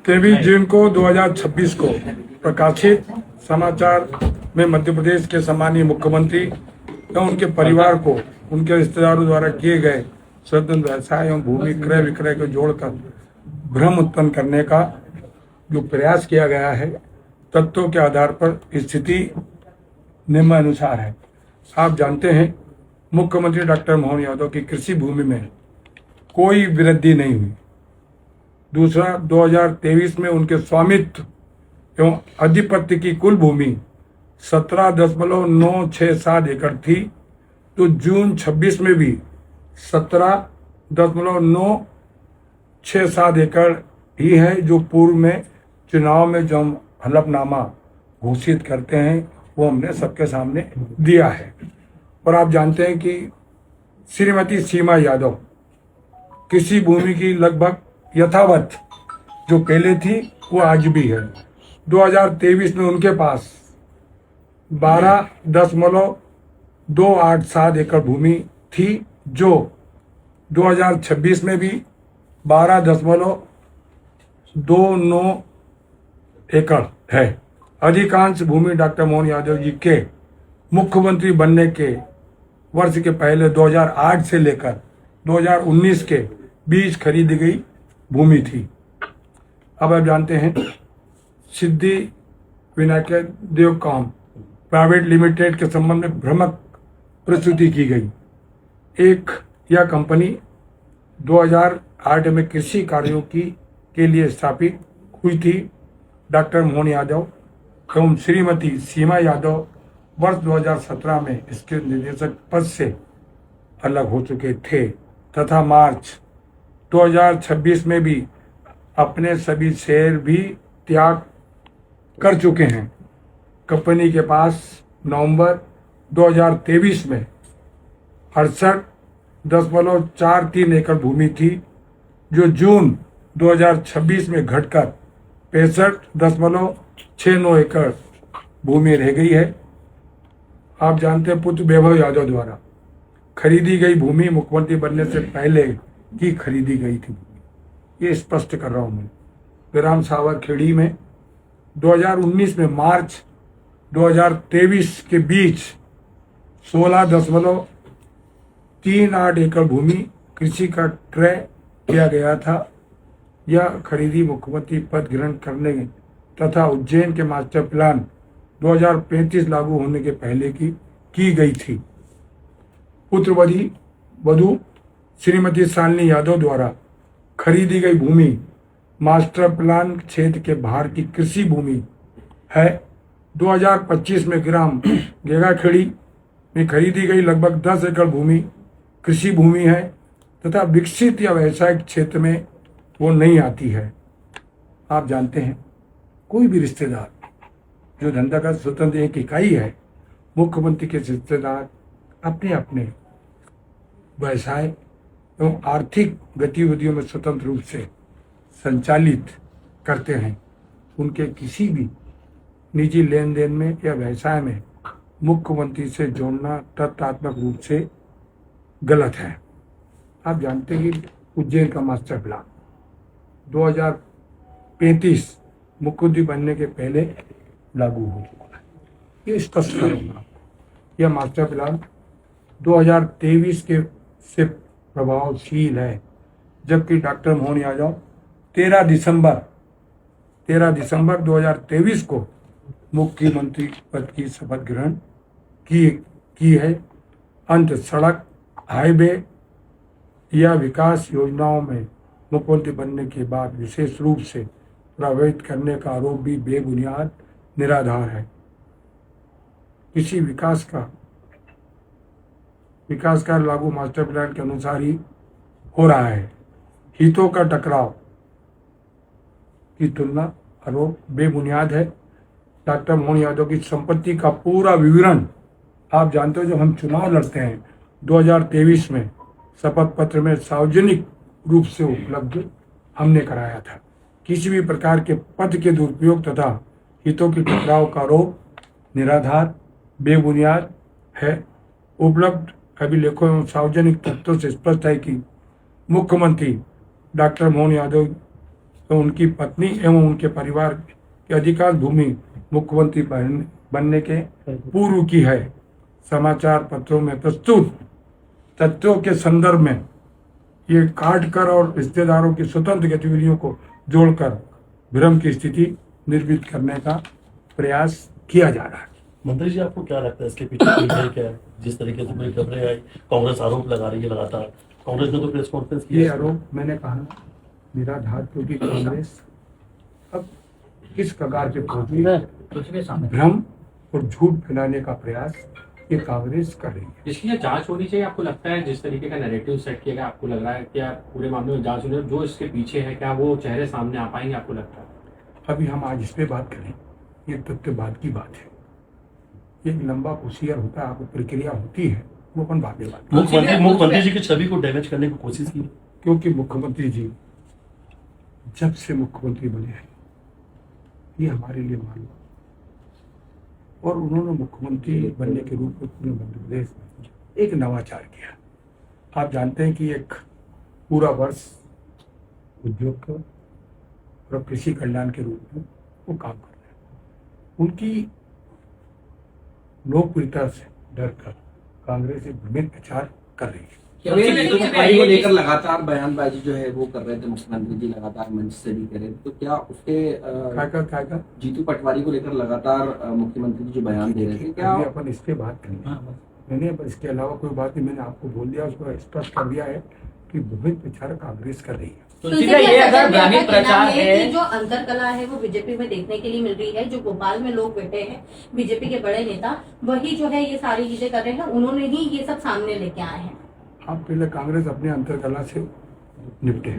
23 जून को 2026 को प्रकाशित समाचार में मध्य प्रदेश के सम्मानीय मुख्यमंत्री एवं उनके परिवार को उनके रिश्तेदारों द्वारा किए गए स्वतंत्र व्यवसाय एवं भूमि क्रय विक्रय को जोड़कर भ्रम उत्पन्न करने का जो प्रयास किया गया है, तथ्यों के आधार पर स्थिति निम्नानुसार है। आप जानते हैं, मुख्यमंत्री डॉक्टर मोहन यादव की कृषि भूमि में कोई वृद्धि नहीं हुई। दूसरा, 2023 में उनके स्वामित्व एवं अधिपत्य की कुल भूमि 17.967 एकड़ थी, तो जून 26 में भी 17.967 एकड़ ही है, जो पूर्व में चुनाव में जो हम हलफनामा घोषित करते हैं वो हमने सबके सामने दिया है। और आप जानते हैं कि श्रीमती सीमा यादव कृषि भूमि की लगभग यथावत जो पहले थी वो आज भी है। 2023 में उनके पास 12.287 एकड़ भूमि थी, जो 2026 में भी 12.29 एकड़ है। अधिकांश भूमि डॉक्टर मोहन यादव जी के मुख्यमंत्री बनने के वर्ष के पहले 2008 से लेकर 2019 के बीच खरीदी गई भूमि थी। अब आप जानते हैं, सिद्धि विनायक देवकॉम प्राइवेट लिमिटेड के संबंध में भ्रामक प्रस्तुति की गई। एक यह कंपनी 2008 में कृषि कार्यों के लिए स्थापित हुई थी। डॉक्टर मोहन यादव एवं श्रीमती सीमा यादव वर्ष 2017 में इसके निदेशक पद से अलग हो चुके थे तथा मार्च 2026 में भी अपने सभी शेयर भी त्याग कर चुके हैं। कंपनी के पास नवंबर 2023 में 68.43 एकड़ भूमि थी, जो जून 2026 में घटकर 65.69 एकड़ भूमि रह गई है। आप जानते हैं, पुत्र वैभव यादव द्वारा खरीदी गई भूमि मुख्यमंत्री बनने से पहले की खरीदी गई थी। ये स्पष्ट कर रहा हूं मैं। ग्राम सावरखेड़ी में 2019 में मार्च 2023 के बीच 16.38 एकड़ भूमि कृषि का क्रय किया गया था। यह खरीदी मुख्यमंत्री पद ग्रहण करने तथा उज्जैन के मास्टर प्लान 2035 लागू होने के पहले की गई थी। पुत्रवधि वधु श्रीमती शालिनी यादव द्वारा खरीदी गई भूमि मास्टर प्लान क्षेत्र के बाहर की कृषि भूमि है। 2025 में ग्राम गेगाखेड़ी में खरीदी गई लगभग 10 एकड़ भूमि कृषि भूमि है तथा विकसित या व्यावसायिक क्षेत्र में वो नहीं आती है। आप जानते हैं, कोई भी रिश्तेदार जो धंधा का स्वतंत्र एक इकाई है, मुख्यमंत्री के रिश्तेदार अपने अपने व्यवसाय एवं आर्थिक गतिविधियों में स्वतंत्र रूप से संचालित करते हैं। उनके किसी भी निजी लेन देन में या व्यवसाय में मुख्यमंत्री से जोड़ना तथ्यात्मक रूप से गलत है। आप जानते हैं कि उज्जैन का मास्टर प्लान 2035 मुख्यमंत्री बनने के पहले लागू हो चुका है। ये स्पष्ट करूँगा, यह मास्टर प्लान 2023 के से प्रभावशील है, जबकि डॉक्टर मोहन यादव 13 दिसंबर 2023 को मुख्यमंत्री पद की शपथ ग्रहण की है। अंत सड़क, हाईवे या विकास योजनाओं में मुख्यमंत्री बनने के बाद विशेष रूप से प्रभावित करने का आरोप भी बेबुनियाद, निराधार है। किसी विकास का लागू मास्टर प्लान के अनुसार ही हो रहा है। हितों का टकराव की तुलना आरोप बेबुनियाद है। डॉक्टर मोहन यादव की संपत्ति का पूरा विवरण आप जानते हो, जब हम चुनाव लड़ते हैं 2023 में शपथ पत्र में सार्वजनिक रूप से उपलब्ध हमने कराया था। किसी भी प्रकार के पद के दुरुपयोग तथा हितों के टकराव का आरोप निराधार, बेबुनियाद है। उपलब्ध अभिलेखों एवं सार्वजनिक तथ्यों से स्पष्ट है कि मुख्यमंत्री डॉक्टर मोहन यादव तो उनकी पत्नी एवं उनके परिवार की अधिकांश भूमि मुख्यमंत्री बनने के पूर्व की है। समाचार पत्रों में प्रस्तुत तथ्यों के संदर्भ में ये काट कर और रिश्तेदारों की स्वतंत्र गतिविधियों को जोड़कर भ्रम की स्थिति निर्मित करने का प्रयास किया जा रहा है। मंत्री जी, आपको क्या लगता है इसके पीछे कोई है क्या? जिस तरीके से पूरी खबरें आई, कांग्रेस आरोप लगा रही है लगातार, कांग्रेस ने तो प्रेस कॉन्फ्रेंस की ये है। आरोप मैंने कहा निराधार, क्योंकि कांग्रेस अब किस प्रकार के भ्रम और झूठ फैलाने का प्रयास ये कांग्रेस कर रही है। इसकी जांच होनी चाहिए। आपको लगता है जिस तरीके का नैरेटिव सेट किया गया, आपको लग रहा है क्या पूरे मामले में जांच होनी है? जो इसके पीछे है, क्या वो चेहरे सामने आ पाएंगे, आपको लगता है? अभी हम आज इस पे बात करें, ये तथ्य बाद की बात है। एक लंबा प्रोसीजर होता है, आपको प्रक्रिया होती है, वो अपन बाद में बात करें। मुख्यमंत्री जी की छवि को डैमेज करने की कोशिश की, क्योंकि मुख्यमंत्री जी जब से मुख्यमंत्री बने हैं ये हमारे लिए मालूम, और उन्होंने मुख्यमंत्री बनने के रूप में पूरे मध्य प्रदेश में एक नवाचार किया। आप जानते हैं कि एक पूरा वर्ष उद्योग का और कृषि कल्याण के रूप में वो काम कर रहे हैं। उनकी लोकप्रियता से डर कर कांग्रेस एक भ्रमित प्रचार कर रही है। जीतू पटवारी को लेकर लगातार बयानबाजी जो है वो कर रहे थे मुख्यमंत्री जी, लगातार मंच से भी करे, तो क्या उसके क्या जीतू पटवारी को लेकर लगातार मुख्यमंत्री जी जो बयान दे रहे थे, क्या अपन इस पे बात करेंगे? मैंने अब इसके अलावा कोई बात नहीं, मैंने आपको बोल दिया, उसको स्पष्ट कर दिया है कि भ्रमित प्रचार कांग्रेस कर रही है। तो ये अगर भ्रमित प्रचार है कि जो अंतरकला है वो बीजेपी में देखने के लिए मिल रही है, जो भोपाल में लोग बैठे हैं बीजेपी के बड़े नेता, वही जो है ये सारी चीजें कर रहे हैं, उन्होंने ही ये सब सामने लेके आए हैं। आप पहले कांग्रेस अपने अंतरकला से निपटे।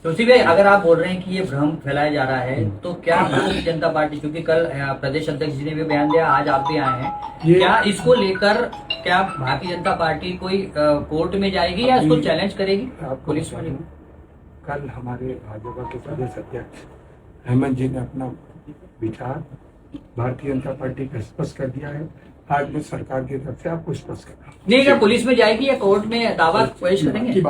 तुलसी भाई, अगर आप बोल रहे हैं कि ये भ्रम फैलाया जा रहा है, तो क्या भारतीय जनता पार्टी, क्योंकि कल प्रदेश अध्यक्ष जी ने भी बयान दिया, आज आप भी आए हैं, क्या इसको लेकर क्या भारतीय जनता पार्टी कोई कोर्ट में जाएगी या इसको चैलेंज करेगी पुलिस में? कल हमारे भाजपा के प्रदेश अध्यक्ष हेमंत जी ने अपना विचार भारतीय जनता पार्टी का स्पष्ट कर दिया है। आज मैं सरकार की तरफ से आपको स्पष्ट कर रहा हूँ। नहीं, क्या पुलिस में जाएगी या कोर्ट में दावा पेश करेंगे?